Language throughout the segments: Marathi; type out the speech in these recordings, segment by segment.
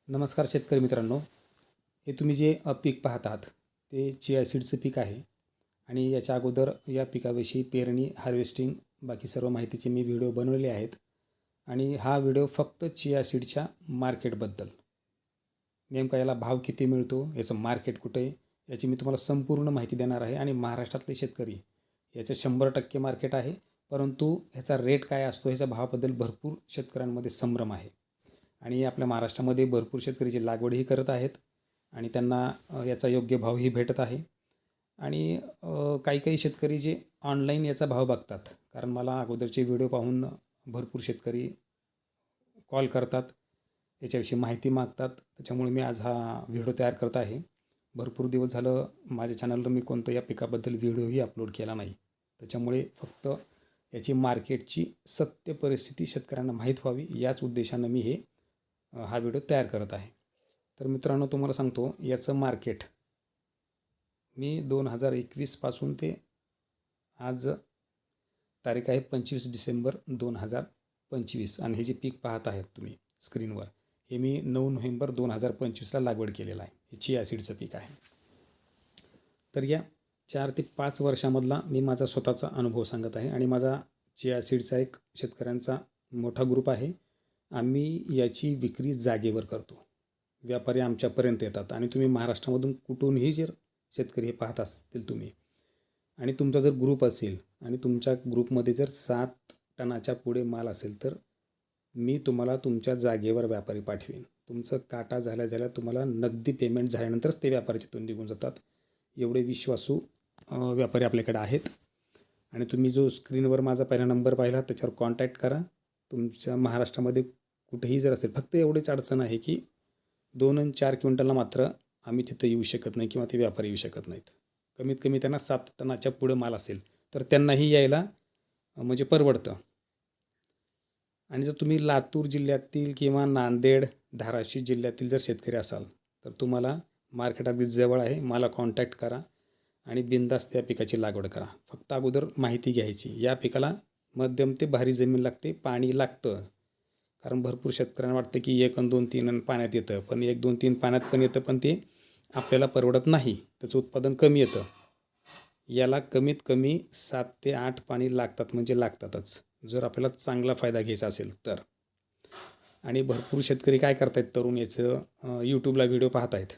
नमस्कार शेतकरी मित्रांनो, हे तुम्ही जे पीक पाहत आहात ते चिया सीडचं पीक आहे आणि याच्या अगोदर या पिकाविषयी पेरणी, हार्वेस्टिंग बाकी सर्व माहितीचे मी व्हिडिओ बनवलेले आहेत आणि हा व्हिडिओ फक्त चिया सीडच्या मार्केटबद्दल. नेमका याला भाव किती मिळतो, याचं मार्केट कुठे आहे, याची मी तुम्हाला संपूर्ण माहिती देणार आहे. आणि महाराष्ट्रातले शेतकरी याचं 100% मार्केट आहे, परंतु ह्याचा रेट काय असतो ह्याच्या भावाबद्दल भरपूर शेतकऱ्यांमध्ये संभ्रम आहे. आणि आपल्या महाराष्ट्रामध्ये भरपूर शेतकरी लागवडही करत आहेत आणि त्यांना याचा योग्य भावही भेटत आहे. आणि काही काही शेतकरी जे ऑनलाईन याचा भाव बघतात, कारण मला अगोदरचे व्हिडिओ पाहून भरपूर शेतकरी कॉल करतात, याच्याविषयी माहिती मागतात. त्याच्यामुळे मी आज हा व्हिडिओ तयार करत आहे. भरपूर दिवस झालं माझ्या चॅनलवर मी कोणतं या पिकाबद्दल व्हिडिओही अपलोड केला नाही. त्याच्यामुळे फक्त याची मार्केटची सत्य परिस्थिती शेतकऱ्यांना माहीत व्हावी याच उद्देशानं मी हा व्हिडिओ तयार करत आहे. तर मित्रांनो, तुम्हाला सांगतो याचं मार्केट मी 2021 पासून ते आज तारीख आहे 25 डिसेंबर 2025 आणि हे जे पीक पाहत आहेत तुम्ही स्क्रीनवर, हे मी 9 नोव्हेंबर 2025ला लागवड केलेलं आहे. हे चिया सीडचं पीक आहे. तर या 4 ते 5 वर्षामधला मी माझा स्वतःचा अनुभव सांगत आहे आणि माझा चिया सीडचा एक शेतकऱ्यांचा मोठा ग्रुप आहे. आम्ही याची विक्री जागेवर करतो. व्यापारी आमच्यापर्यंत येतात आणि तुम्ही महाराष्ट्रामधून कुठूनही जर शेतकरी हे पाहत असतील तुम्ही आणि तुमचा जर ग्रुप असेल आणि तुमच्या ग्रुपमध्ये जर 7 टनाच्या पुढे माल असेल तर मी तुम्हाला तुमच्या जागेवर व्यापारी पाठवेन. तुमचं काटा झाल्या तुम्हाला नगदी पेमेंट झाल्यानंतरच ते व्यापारी तिथून निघून जातात. एवढे विश्वासू व्यापारी आपल्याकडे आहेत. आणि तुम्ही जो स्क्रीनवर माझा पहिला नंबर पाहिला त्याच्यावर कॉन्टॅक्ट करा. तुमच्या महाराष्ट्रामध्ये कुठेही जर असेल, फक्त एवढीच अडचण आहे की 2 आणि 4 क्विंटलला मात्र आम्ही तिथं येऊ शकत नाही किंवा ते व्यापारी येऊ शकत नाहीत. कमीत कमी त्यांना 7 टनाच्या पुढं माल असेल तर त्यांनाही यायला म्हणजे परवडतं. आणि जर तुम्ही लातूर जिल्ह्यातील किंवा नांदेड, धाराशिव जिल्ह्यातील जर शेतकरी असाल तर तुम्हाला मार्केट अगदी जवळ आहे. मला कॉन्टॅक्ट करा आणि बिनधास्त या पिकाची लागवड करा. फक्त अगोदर माहिती घ्यायची. या पिकाला मध्यम ते भारी जमीन लागते, पाणी लागतं. कारण भरपूर शेतकऱ्यांना वाटतं की 1 आणि 2, 3 पाण्यात येतं, पण 1, 2, 3 पाण्यात पण येतं, पण ते आपल्याला परवडत नाही. त्याचं उत्पादन कमी येतं. याला कमीत कमी 7 ते 8 पाणी लागतात, म्हणजे लागतातच, जर आपल्याला चांगला फायदा घ्यायचा असेल तर. आणि भरपूर शेतकरी काय करतायत, तरुण याचं यूट्यूबला व्हिडिओ पाहत आहेत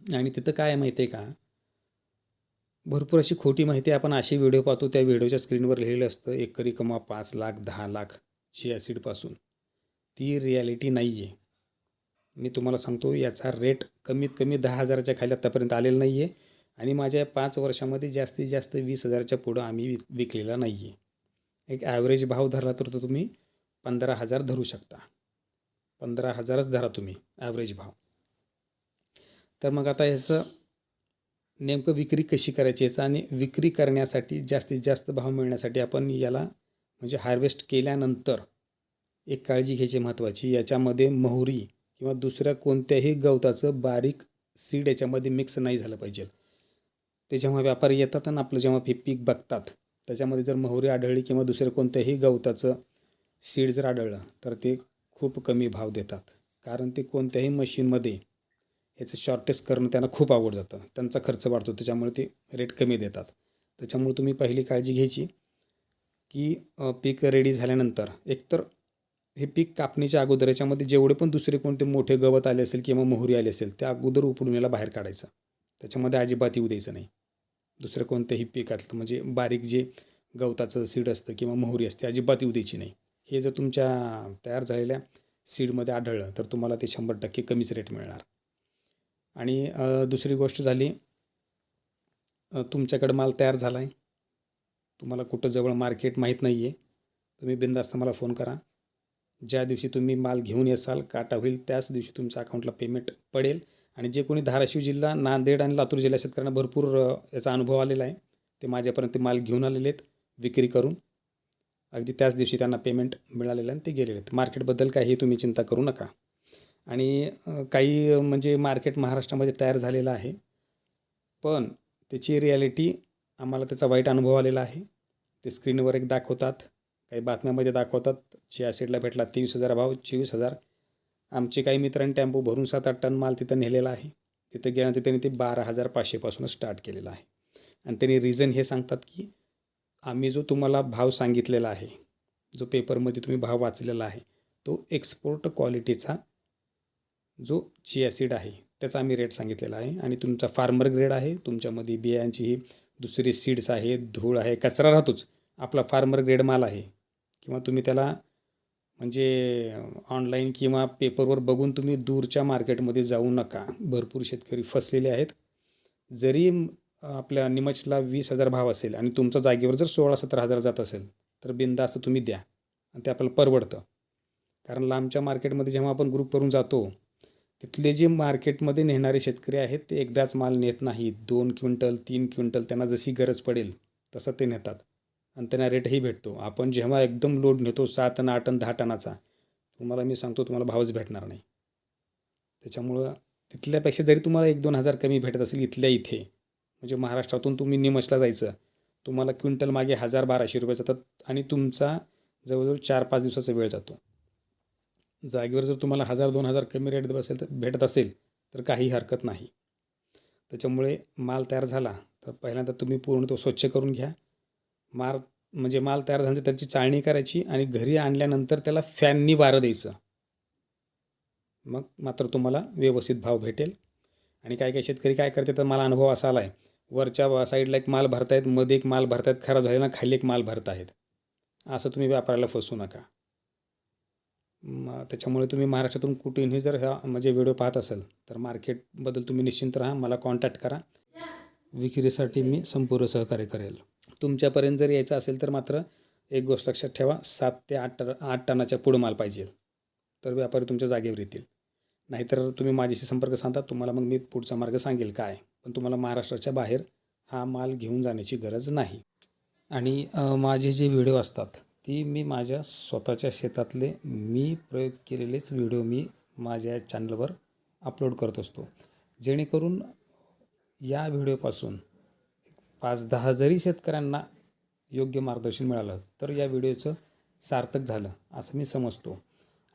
आणि तिथं काय माहिती आहे का, भरपूर अशी खोटी माहिती. आपण अशी व्हिडिओ पाहतो, त्या व्हिडिओच्या स्क्रीनवर लिहिलेलं असतं एकरी कमवा 5 लाख 10 लाख चिया सीडपासून. ती रिॲलिटी नाही आहे. मी तुम्हाला सांगतो याचा रेट कमीत कमी 10,000च्या खाली आत्तापर्यंत आलेला नाही आहे आणि माझ्या 5 वर्षामध्ये जास्तीत जास्त 20,000च्या पुढं आम्ही विकलेला नाही आहे. एक ॲव्हरेज भाव धरला तर तो तुम्ही 15,000 धरू शकता. 15,000च धरा तुम्ही ॲव्हरेज भाव. तर मग आता ह्याचं नेमकं विक्री कशी करायची याचं, आणि विक्री करण्यासाठी जास्तीत जास्त भाव मिळण्यासाठी आपण याला म्हणजे हार्वेस्ट केल्यानंतर एक काळजी घ्यायची महत्त्वाची. याच्यामध्ये मोहरी किंवा दुसऱ्या कोणत्याही गवताचं बारीक सीड याच्यामध्ये मिक्स नाही झालं पाहिजे. ते जेव्हा व्यापारी येतात आणि आपलं जेव्हा पीक बघतात त्याच्यामध्ये जर मोहरी आढळली किंवा दुसऱ्या कोणत्याही गवताचं सीड जर आढळलं तर ते खूप कमी भाव देतात. कारण ते कोणत्याही मशीनमध्ये याचं शॉर्टेज करणं त्यांना खूप आवड जातं, त्यांचा खर्च वाढतो, त्याच्यामुळे ते रेट कमी देतात. त्याच्यामुळे तुम्ही पहिली काळजी घ्यायची की पीक रेडी झाल्यानंतर एकतर हे पीक कापणीच्या अगोदर याच्यामध्ये जेवढे पण दुसरे कोणते मोठे गवत आले असेल किंवा मोहरी आली असेल त्या अगोदर उपडून याला बाहेर काढायचं. त्याच्यामध्ये अजिबात येऊ द्यायचं नाही. दुसरं कोणत्याही पिकातलं म्हणजे बारीक जे गवताचं सीड असतं किंवा मोहरी असते अजिबात येऊ द्यायची नाही. हे जर तुमच्या तयार झालेल्या सीडमध्ये आढळलं तर तुम्हाला ते 100% कमीच रेट मिळणार. आणि दुसरी गोष्ट झाली, तुमच्याकडं माल तयार झाला आहे, तुम्हाला कुठं जवळ मार्केट माहीत नाही आहे, तुम्ही बिनधास्त मला फोन करा. ज्या दिवशी तुम्ही माल घेऊन येसाल, काटा होईल, त्याच दिवशी तुमच्या अकाउंटला पेमेंट पडेल. आणि जे कोणी धाराशिव जिल्हा, नांदेड आणि लातूर जिल्हा शेतकऱ्यांना भरपूर याचा अनुभव आलेला आहे, ते माझ्यापर्यंत माल घेऊन आलेले आहेत विक्री करून. अगदी त्याच दिवशी त्यांना पेमेंट मिळालेलं आणि ते गेलेले आहेत. मार्केटबद्दल काही तुम्ही चिंता करू नका. आणि काही म्हणजे मार्केट महाराष्ट्रामध्ये तयार झालेलं आहे, पण त्याची रिॲलिटी आम्हाला त्याचा वाईट अनुभव आलेला आहे. ते स्क्रीनवर एक दाखवतात, काही बातम्यामध्ये दाखवतात चिया सीडला भेटला 23,000 भाव, 24,000 आमचे काही मित्रांनी टेम्पो भरून 7-8 टन माल तिथं नेलेला आहे. तिथं गेल्यानंतर त्यांनी ते 12,500पासूनच स्टार्ट केलेलं आहे. आणि त्यांनी रिझन हे सांगतात की आम्ही जो तुम्हाला भाव सांगितलेला आहे, जो पेपरमध्ये तुम्ही भाव वाचलेला आहे, तो एक्सपोर्ट क्वालिटीचा जो चिया सीड आहे त्याचा आम्ही रेट सांगितलेला आहे. आणि तुमचा फार्मर ग्रेड आहे, तुमच्यामध्ये बियांची ही दुसरी सीड्स आहेत, धूळ आहे, कचरा राहतोच. आपला फार्मर ग्रेड माल आहे. किंवा तुम्ही त्याला म्हणजे ऑनलाईन किंवा पेपरवर बघून तुम्ही दूरच्या मार्केटमध्ये जाऊ नका. भरपूर शेतकरी फसलेले आहेत. जरी आपल्या निमचला 20,000 भाव असेल आणि तुमचा जागेवर जर 16-17 हजार जात असेल तर बिनधास्त तुम्ही द्या आणि ते आपल्याला परवडतं. कारण लांबच्या मार्केटमध्ये जेव्हा आपण ग्रुप करून जातो, तिथले जे मार्केटमध्ये नेणारे शेतकरी आहेत ते एकदाच माल नेत नाहीत. 2 क्विंटल 3 क्विंटल त्यांना जशी गरज पडेल तसं ते नेतात आणि त्यांना रेटही भेटतो. आपण जेव्हा एकदम लोड नेतो 7 टन 8 टन 10 टनाचा, तुम्हाला मी सांगतो तुम्हाला भावच भेटणार नाही. त्याच्यामुळं तिथल्यापेक्षा जरी तुम्हाला 1-2 हजार कमी भेटत असेल इथल्या इथे, म्हणजे महाराष्ट्रातून तुम्ही निमचला जायचं, तुम्हाला क्विंटल मागे 1,000-1,200 रुपये जातात आणि तुमचा जवळजवळ 4-5 दिवसाचा वेळ जातो. जागेवर जर तुम्हाला 1,000-2,000 कमी रेट भेटत असेल तर काही हरकत नाही. त्याच्यामुळे माल तयार झाला तर पहिल्यांदा तुम्ही पूर्ण तो स्वच्छ करून घ्या. माल तयार झाल्यानंतर त्याची चाळणी करायची आणि घरी आणल्यानंतर त्याला फॅननी वारं द्यायचं. मग मात्र तुम्हाला व्यवस्थित भाव भेटेल. आणि काही काही शेतकरी काय करतात, तर मला अनुभव असा आला आहे, वरच्या साईडला एक माल भरतायत, मध्ये एक माल भरतायत, खराब झालेला खाली एक माल भरत आहेत. असं तुम्ही व्यापाराला फसवू नका. त्याच्यामुळे तुम्ही महाराष्ट्रातून कुठूनही जर म्हणजे व्हिडिओ पाहत असाल तर मार्केटबद्दल तुम्ही निश्चिंत राहा. मला कॉन्टॅक्ट करा. विक्रीसाठी मी संपूर्ण सहकार्य करेल. तुमच्यापर्यंत जर यायचं असेल तर मात्र एक गोष्ट लक्षात ठेवा, 7 ते 8 टनाच्या पुढं माल पाहिजे तर व्यापारी तुमच्या जागेवर येतील. नाहीतर तुम्ही माझ्याशी संपर्क साधा, तुम्हाला मग मी पुढचा मार्ग सांगेल काय. पण तुम्हाला महाराष्ट्राच्या बाहेर हा माल घेऊन जाण्याची गरज नाही. आणि माझे जे व्हिडिओ असतात ती मी माझ्या स्वतःच्या शेतातले मी प्रयोग केलेलेच व्हिडिओ मी माझ्या चॅनलवर अपलोड करत असतो. जेणेकरून या व्हिडिओपासून 5-10 जरी शेतकऱ्यांना योग्य मार्गदर्शन मिळालं तर या व्हिडिओचं सार्थक झालं असं मी समजतो.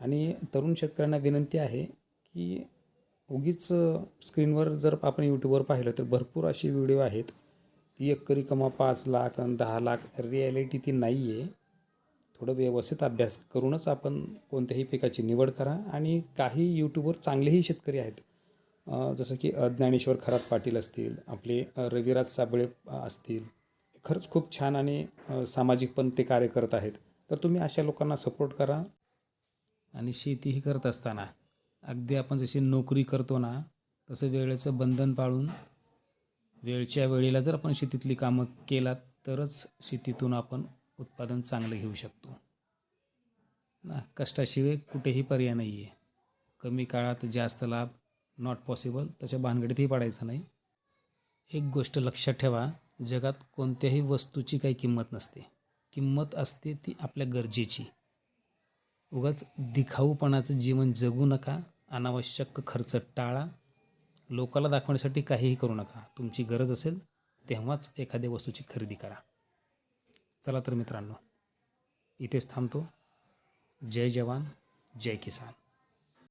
आणि तरुण शेतकऱ्यांना विनंती आहे की उगीच स्क्रीनवर जर आपण यूट्यूबवर पाहिलं तर भरपूर अशी व्हिडिओ आहेत की एकरी कमा 5 लाख आणि 10 लाख. रिॲलिटी ती नाही आहे. थोडं व्यवस्थित अभ्यास करूनच आपण कोणत्याही पिकाची निवड करा. आणि काही यूट्यूबवर चांगलेही शेतकरी आहेत, जसं की ज्ञानेश्वर खरात पाटील असतील, आपले रविराज साबळे असतील. खरंच खूप छान आणि सामाजिक पण ते कार्य करत आहेत. तर तुम्ही अशा लोकांना सपोर्ट करा. आणि शेतीही करत असताना अगदी आपण जशी नोकरी करतो ना, तसं वेळेचं बंधन पाळून वेळच्या वेळेला जर आपण शेतीतली कामं केलात तरच शेतीतून आपण उत्पादन चांगलं घेऊ शकतो ना. कष्टाशिवाय कुठेही पर्याय नाही आहे. कमी काळात जास्त लाभ नॉट पॉसिबल, त्याच्या भानगडीतही पडायचं नाही. एक गोष्ट लक्षात ठेवा, जगात कोणत्याही वस्तूची काही किंमत नसते. किंमत असते ती आपल्या गरजेची. उगाच दिखाऊपणाचं जीवन जगू नका. अनावश्यक खर्च टाळा. लोकाला दाखवण्यासाठी काहीही करू नका. तुमची गरज असेल तेव्हाच एखाद्या वस्तूची खरेदी करा. चला तर मित्रांनो, इथेच थांबतो. जय जवान जय किसान.